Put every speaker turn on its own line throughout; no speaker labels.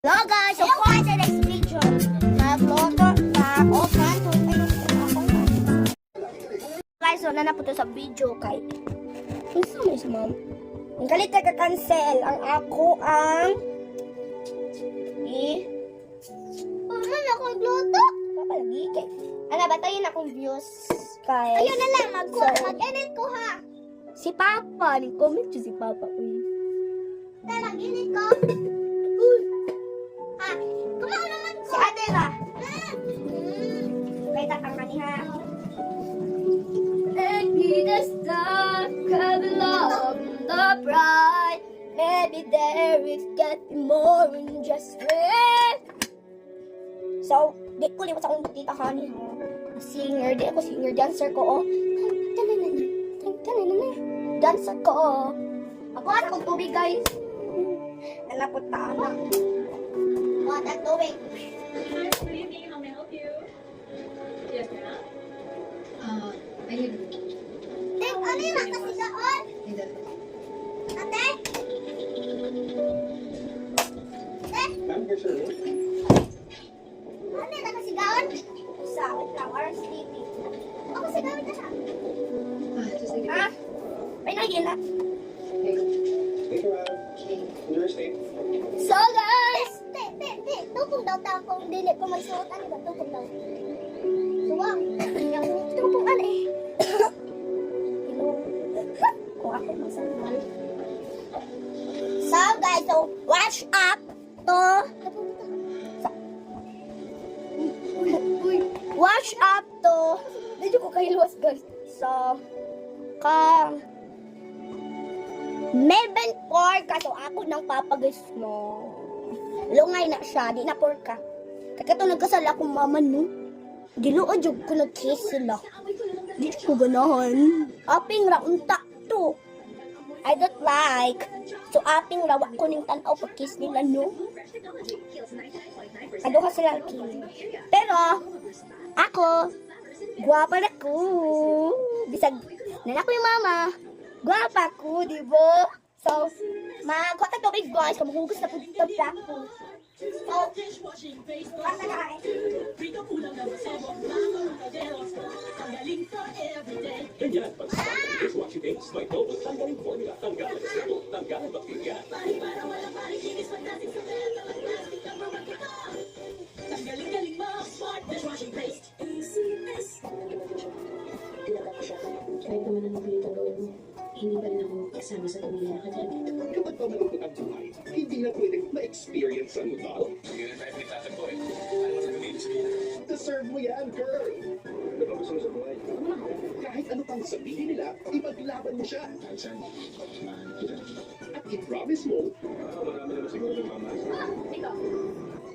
Hello guys! So for the next video, nagloto na o kanto. Guys, so na po to sa video kay gusto mo ma'am. Ang galit ka cancel ang ako ang Paano ako nagloto? Papalagi kay ano ba tayo na akong views kay ayun na lang mag-edit ko ha. Si Papa, ni-comment si Papa. Mag-edit ko. Si ate ba? Kita kang kaniha. Let me the star come along the bright. Maybe there is getting more than just red. So, di ko liwas akong tita kaniha. Singer, di ako singer, dancer ko, oh. Dancer ko, oh. Ako at akong tubig, guys. Nanapunta na. What at tubig?
Good evening, how may I help you? Yes, ma'am. Ayun.
Tek, ano yung nakasigaon?
Hindi.
Ate? Tek? Ano yung nakasigaon? Sa Flowers TV. Ako sigawin ka na.
Just like
Ha? May nagin na. So guys! Te, tukong daw ta kung dili ko magsuot. Ano ba tukong daw? Suwang. Tukong ano eh. Kung ako masangal. So guys, so watch up to watch up to medyo ko kahiluwas guys. So Melbourne Pork so ako nang papagis no. Lungay na siya, di na porka. Kaya nagkasal akong mama no. Giluod yung ko nag-kiss sila. Di ko ganahan. Aping raunta to. I don't like. So aping rawa ko ning tanaw pag-kiss nila no. Aduha sila kiss. Pero ako guwapa na ko. Bisag nana ko yung mama. Guwapa ko, di ba? So, magkota tubig guys, kamahugas na po dito black po. So, basta na eh.
Ganyan, pagsasama ng dishwashing days, may double tanggaling formula, tanggalan sa sabo, tanggalan bakterya.
Galing-galing mo, smart dishwashing paste.
Kahit naman ang magulit ang gawin mo, hindi pa rin ako kasama sa pamilya na kagamit.
Kapag pamalungkot ang buhay, hindi na pwedeng ma-experience ang love. Deserve mo yan, girl! Gusto mo sa buhay. Kahit ano pang sabihin nila, ipaglaban mo siya. At i-promise mo, marami naman siguro ng mama.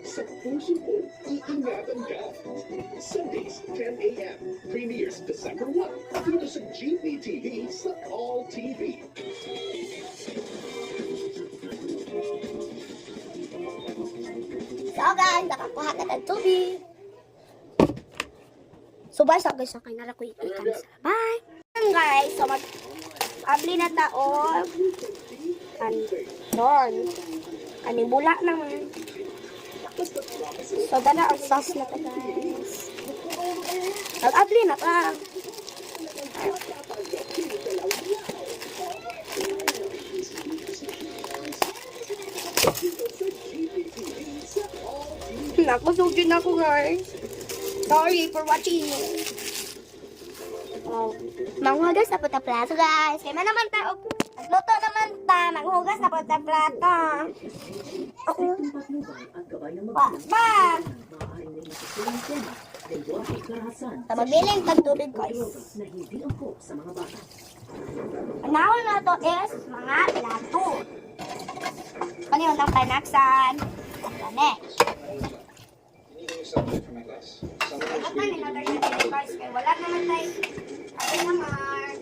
Sa puso mo, iingatan ka. Sundays, 10 a.m. Premieres December 1. Dito sa Jeepney TV sa All TV.
So guys, nakakuha na ng tubig. So basta guys, sa kanya na ko ikan sa bye. Guys, so abli na taon. Doon. Kaning bula naman. So dala ang sauce na ta guys. Abli na pa. Nakusugin ako guys. Sorry for watching. Oh, manghugas na po ta plato guys. Kaya naman ta, luto naman ta. Manghugas na po ta plato. Okay. Pa! Tababilin tag tubig guys. Panahon na to is mga plato. Kanino ng panaksan. Kane. Dapat na nilagay natin guys. Kaya wala naman tayo. Ay naman.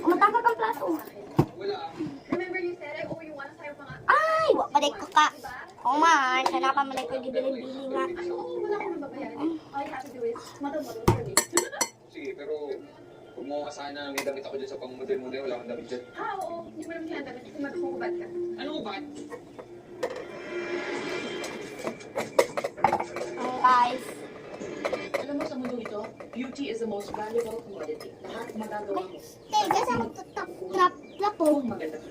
Umatangkag ang plato.
Remember you said I owe you one sa'yo mga...
Ay! Wak pa day kaka. Oo man. Sana pa malay ko gibiling-biling nga.
Oo, wala akong mababayaran. All you have to do is model for me.
Sige, pero huwag mo asahan na may damit ako dyan sa pang-model-model. Wala akong damit dyan.
Oo. Hindi mo naman kailangan kasi matutungkubad ka.
Ano ba?
Beauty is the most valuable commodity. Lahat magagawa mo.
Teka, sa trapo.
Kung maganda ka.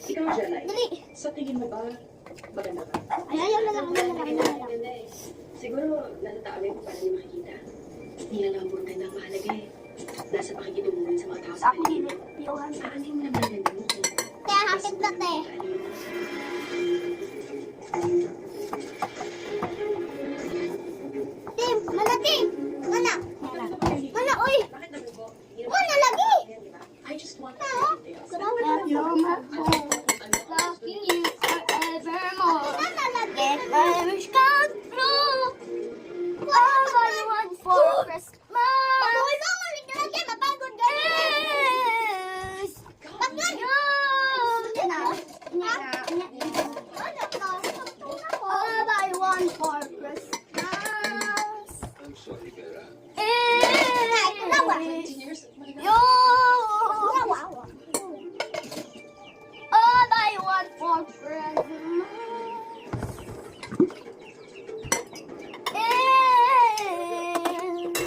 Ikaw, Jelay,
Dali.
sa tingin mo ba maganda ka?
Ay, ayaw na lang.
Maganda eh. Siguro, natatawin ko para di makikita. Hindi lang ang ganda ang mahalaga eh. Nasa pakikitungo rin sa mga tao
Sa
sa
ako
paligid.
dito. Yohan.
Anim na maganda mo.
Kaya hapit na, te. Tim, mana, Tim? Mana? Mana, uy? Mana lagi?
I just want
Ano? Loving you forevermore. Mana lagi? Let my wish come true. All I want for Christmas. Pag-uwi mo, maling ka lagi. Mapagod ka. Yes. Pag-uwi. All I want for Christmas.
I'm sorry, Bella.
Yo! All I want for Christmas is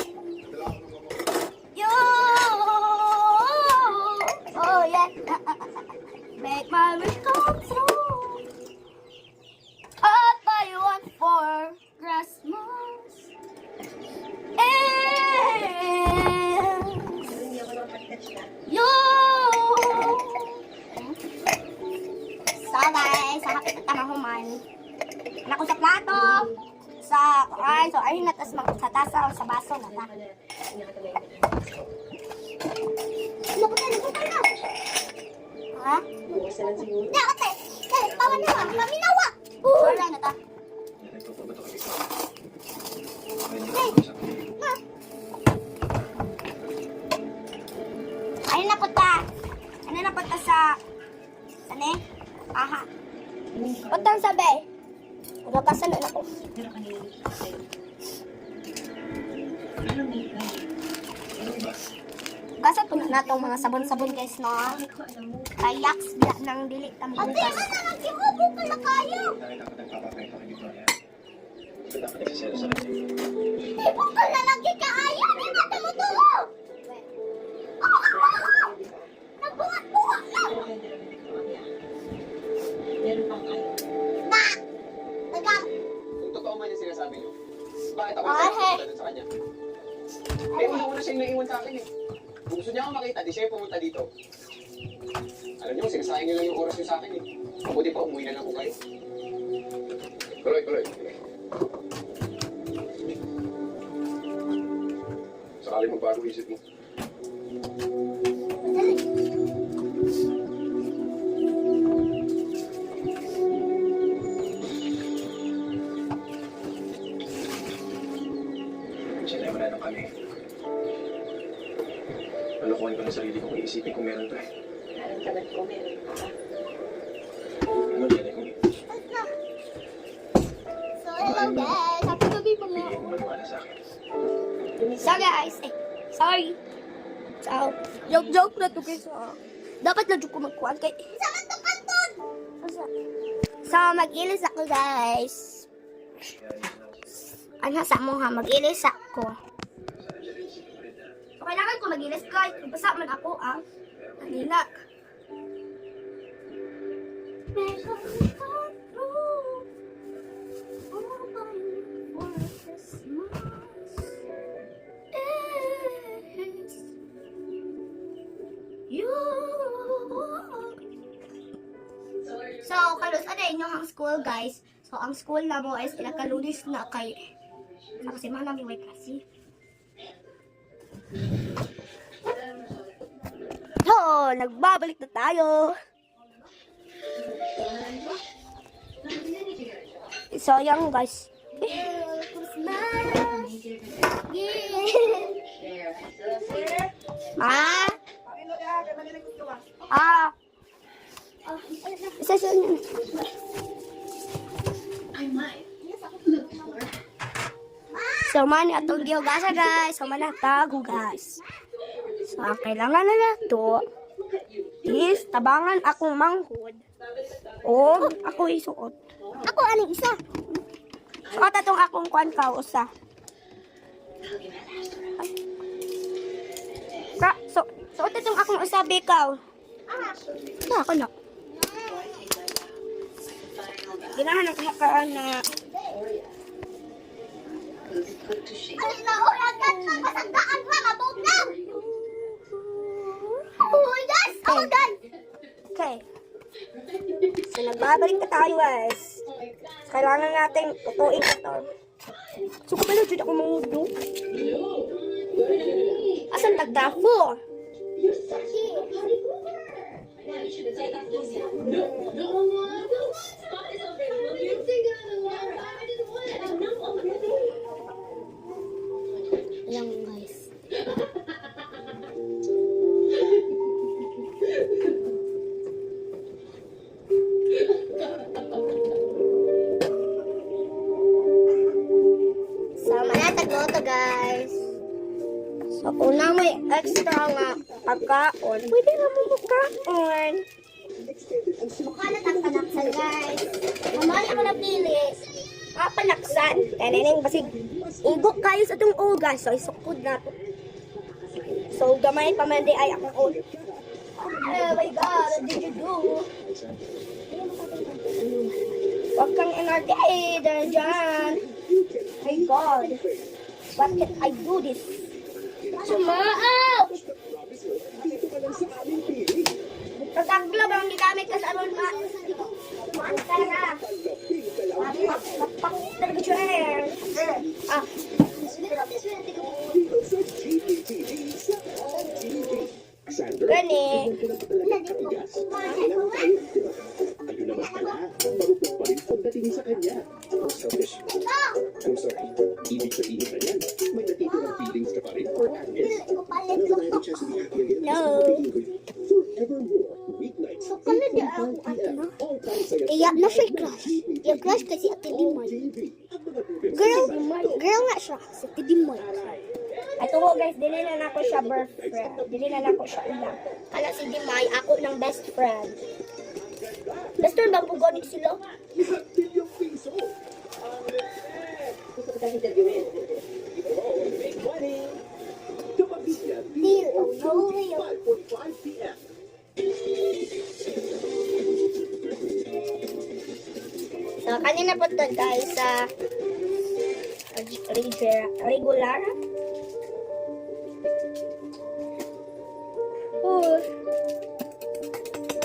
you. Oh yeah, make my wish come true. All I want for Christmas is you. So guys, sa hapit at tamahuman. Anak ko sa plato. Sa kuan, so ayun na, tas sa tasa o sa baso na ta. Napunta na. Ha?
Bukas na lang siguro.
Hindi, ate. Pawan na ba? Paminawa. Wala na ta.
Nagpapabato kami. Ayun, sa akin.
Ma. Ayun na punta. Ano na punta sa... Sane? Aha. Utang sabi. Nagkasan na ako.
Pero kanina nakita sa'yo. Ano may iba?
Kasat po na itong mga sabon-sabon guys, no?
Bakit ko alam mo?
Kayaks, bila ng dili tambukas. Ate, ano na nag-iubo ka na kayo?
Nakita ko nagpapakita kay Victoria. Ito dapat nagsiselo sa akin.
Ibo ka na lagi ka ayaw. Di ba tumutulo? Nagbuhat-buhat lang.
meron pang kaya.
Ma! Tagang.
Kung totoo man yung sinasabi niyo, bakit ako
Ah,
yung pumunta dun sa kanya? Eh, una-una siya yung naiwan sa akin eh. Kung gusto niya ako makita, di siya yung pumunta dito. Alam niyo, sinasayang niyo lang yung oras niyo sa akin eh. Mabuti pa, umuwi na lang ko kayo. Tuloy. Sakali magbago isip mo. Sila, wala nang kami. Nalukuhan ko na sarili ko kung iisipin kung meron to eh.
Nararamdaman ko meron ka.
Ano yan eh kung
So, hello guys. Happy gabi po
bigay mo maniwala sa akin.
So guys, sorry. So, joke na to guys. Dapat na joke ko magkuhan kay... Saan to kanton? So, mag-ilis ako guys. Ano sa mo ha? Mag-ilis ako. So, kailangan ko mag-ilis guys. Basta man ako kanina. So, kalos ano inyong ang school guys. So, ang school na mo is pinakalunis na kay sa kasi manang yung kasi. So, nagbabalik na tayo. So, yan guys. Isa siya niya. So, man atong gihugasa guys. So, man guys. So, ang kailangan na nato is tabangan akong manghod. O, ako isuot. Ako aning isa. Suot atong akong kuan ka usa. So itong akong usabi ikaw. Ako na. Ginahan ang kahakaan na
Put to shame.
Okay. So nagbabalik na tayo guys. Kailangan natin tutuin ito. So kapala dyan ako mangudo. Asan tagdafo? Ayan guys. Sama na tagloto guys. So kung na may extra nga pagkaon, pwede na mo magkaon. Mukha na tagpanaksan guys. Mamaya ako napili. Panaksan. Kaneneng basig igok kayo sa itong ugas. So isukod na to. So gamay pa man di ay akong old. Oh my God, what did you do? Huwag kang inardi dyan. My God. What can I do this? Sumaaw! Tatagla ba ang gigamit ka sa aron ma? Maantay na. Mapak talaga siya eh. Ah. Gani.
Ayun naman pala, marupok pa rin pagdating sa kanya. Selfish. I'm sorry. Ibig sabihin na yan, may natitirang feelings ka pa rin or Agnes?
No.
Forevermore, weeknights, 8 p.m. All time saya.
Iyak na siya crush. Yung crush kasi Ate Dimoy. Girl nga siya. Si Ate Dimoy. Ito ko guys, dili na nako siya boyfriend. Dili na nako siya ulang. Kala si Dimoy, ako ng best friend. Best friend bang pugonik sila?
Gusto kita interviewin.
Deal. No way.
5:45 p.m.
So, kanina po ito guys sa regular.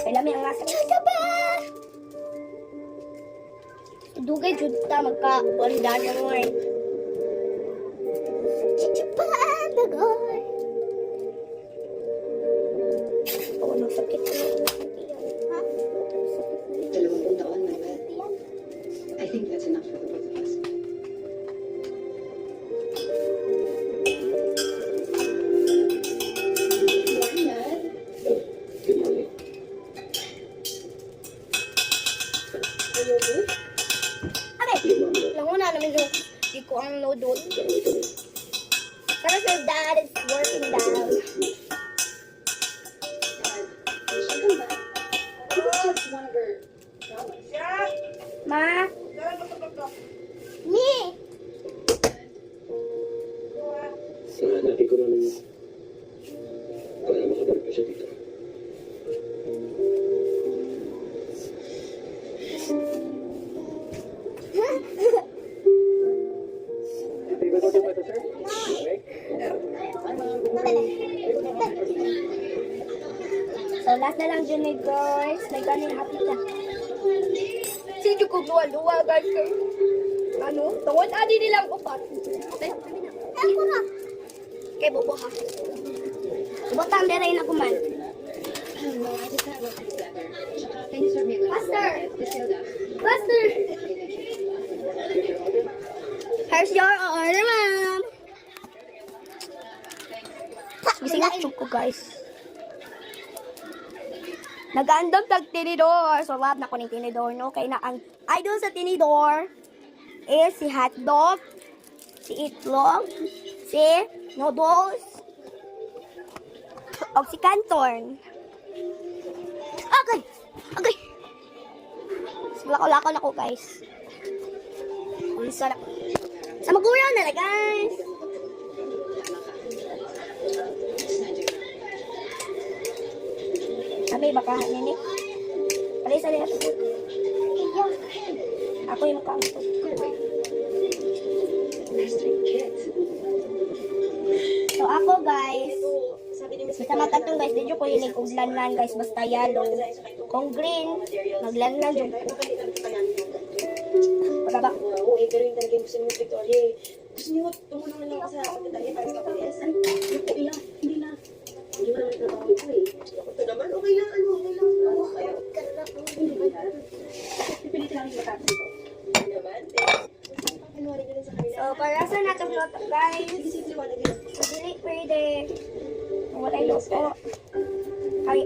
Kailan may angas. Chaka dugay jud ta magka-balidan mo eh. Chichapan dagoy. Oh, sakit. Ha?
20 taon na ba? I think that's enough for the both of us.
Good morning.
Languna namin yung di ko ang noodle. Pero sir, dad is working down. Ma? Me?
Natin ko namin para makabalik pa siya dito.
So, last na lang dyan eh, guys. May ganing happy ka. Sige ko luwa-luwa, guys. Ano? Tungod adi nilang upat. Ako na. Kay Bobo ha. Butang deray na kuman.
Can you serve me a glass of
Faster!
water? Matilda.
Faster! Here's your order, ma'am. Gising na ko, guys. Nag-andam tag tinidor. So, lab na ko ng tinidor, no? Kaya na ang idol sa tinidor is si hotdog, si itlog, si noodles, o si canton. Okay! Okay! Lako-lako na ko, guys. Unsa na. Sa maguraw na, guys! Sabi, baka nini. Alay sa lihat. Ako yung makaanto. So ako guys, basta matatong guys, dito ko yung uglan-lan guys, basta yellow. Kung green, maglan-lan yung pagkaba.
Oo, pero yung talaga gusto niyo, Victoria. Gusto niyo, tumulong na lang ako sa pagkatali para sa kapatid. Hindi na. Hindi mo naman trabaho ko eh. Ito naman, okay lang. Okay lang. Hindi ba yan? Pipilitin namin matapos ito. Hindi naman. Pakinuwari nyo rin sa kanila.
So, para sa natong luto guys,
Sige, liwanag yun.
hindi pwede. Kung wala yung luto, ay,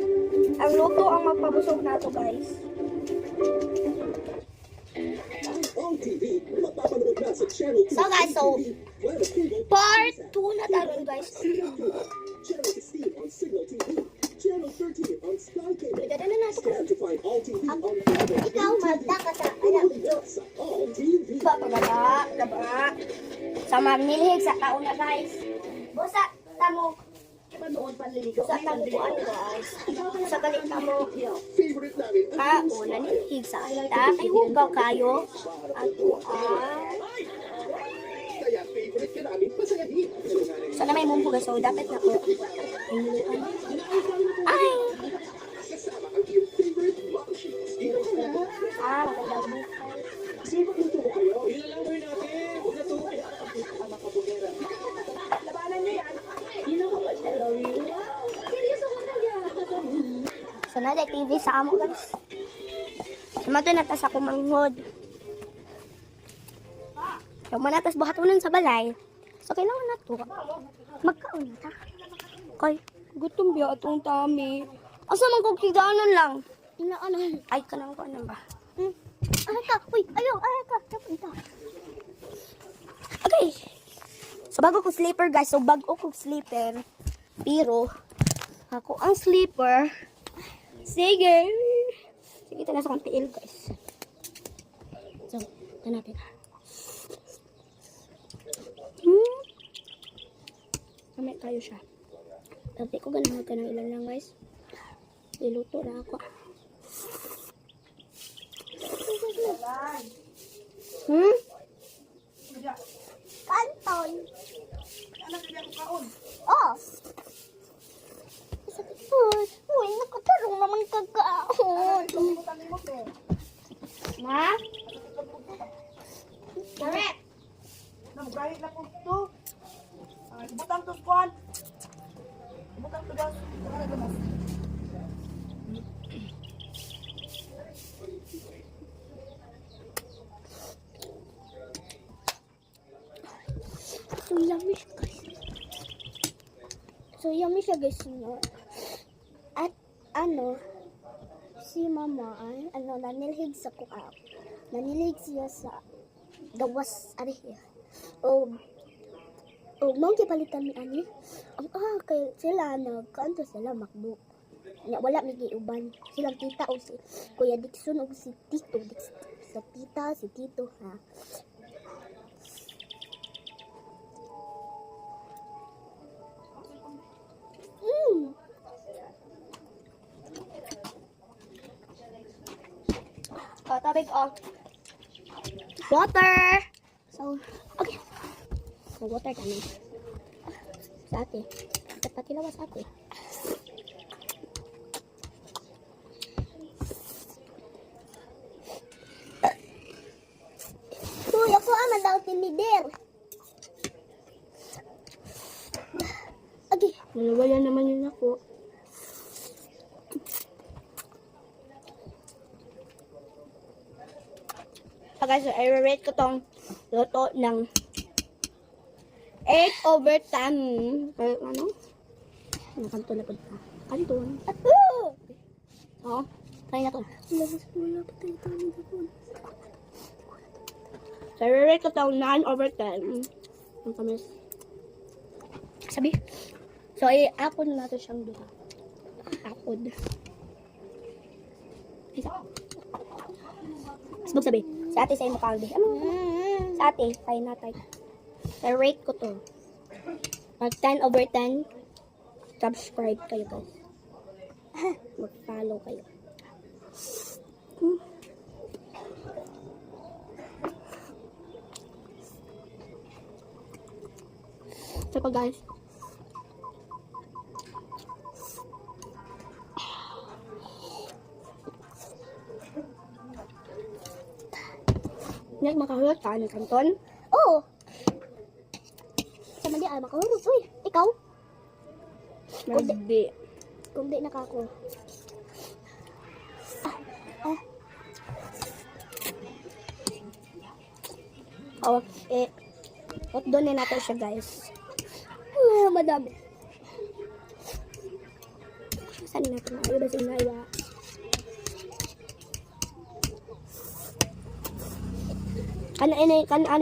ang luto ang magpabusog nato guys.
TV, mapapanood na sa Channel 2
So guys, so,
Wala cable,
part 2 na tayo guys.
Channel 16 on Signal TV, Channel 13 on Sky Cable.
Ito na natin.
Scan to find all TV on cable.
Ikaw, magda ka sa, alam,
Sa all TV.
Gaba. Sa mamnilhig sa taon na guys. Busa, tamo.
Panood panliligaw.
Sa tamo ko ano guys. Sa galit tamo.
Favorite namin ang
Kao, nanilhig sa kita. Ay, hugaw kayo. Ato
kaya favorite ka namin pasayahin.
sana may mumpuga. So, dapat na ko. Ay!
Kasama ang iyong favorite mom sheets.
Magandang buhay.
Sino ito mo kayo?
Ilalawin natin. Huwag na to.
So, nada TV sa amo guys. Sumato na tas ako manghod. So, manatas buhatunan sa balay. So, kailangan na to. Magkaon ta. Kay, gutom biya atong tami. Asa man kong kiganan lang. Inaanan. Ay, kanang ko ano ba? Ay ka. Uy, ayaw. Ay ka. Dapat. Okay. So, bago ko sleeper guys. So, bago ko sleeper. Pero, ako ang sleeper. Sige. Sige, ito na sa kong tiil guys. So, ito natin. Kamay tayo siya. Tapi ko ganun ka ng ilan lang guys. Iluto na ako. Kanton. Oh. Sakit po. Uy, nakatarong naman kagaon. Ma? Correct.
Nagbayad na po ito. Ibutang to squad. Ibutang to gas.
So yummy siya guys. So yummy siya guys. No? At ano, si mama ay nanilhig sa kuha. Nanilhig siya sa gawas ariya. O mao palitan ni ani. Kay sila nagkanto sila makbo. Wala may giuban. Silang tita o si Kuya Dixon o si Tito. Sa tita, si Tito ha. Tabig water. So, okay. So, water kami. Sa ate. Dapat tilawas ate. Uy, ako aman daw tinider. Okay. Wala naman yun ako. So guys, so i-rate ko tong luto ng 8/10. Pero ano? Ano kanto na po? Kanton. Oo. Try na to. Wala pa tayo ito. So i-rate ko tong 9/10. Ang tamis. Sabi. So i-apod na natin siyang duha. Apod. Isa. Sabog sabi. Sa ate sa'yo mukha ano? Sa ate, tayo na tayo. I rate ko to. Pag 10/10, Subscribe kayo guys. Mag-follow kayo. Saka guys. Nag makahulog ka ni Kanton? Oo. Sama di ay makahulog. Uy, ikaw? Hindi. Kundi nakako. Oh, what doon na natin siya guys. Madami. Saan natin na? Ayun na sinaya. Ano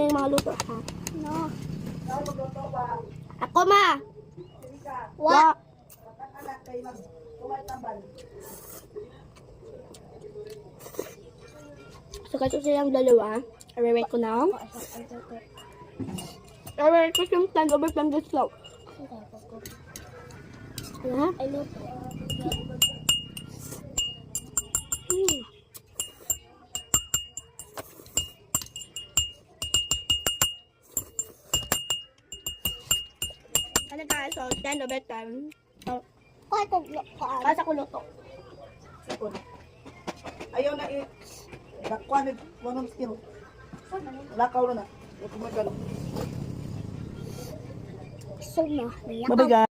yung mga luto ha? No. Ako ma. Wa.
Anak kayo kumatabal.
So kasi silang dalawa. I-rate ko na. I-rate ko yung 10 over 10 this slow. Ha? I love Ano guys, so 10 over 10. So, kasa ko luto.
Sikod. Ayaw na nakuha ni wanong skill. Lakaw na na. Huwag kumagano.
So na.
Bye-bye guys.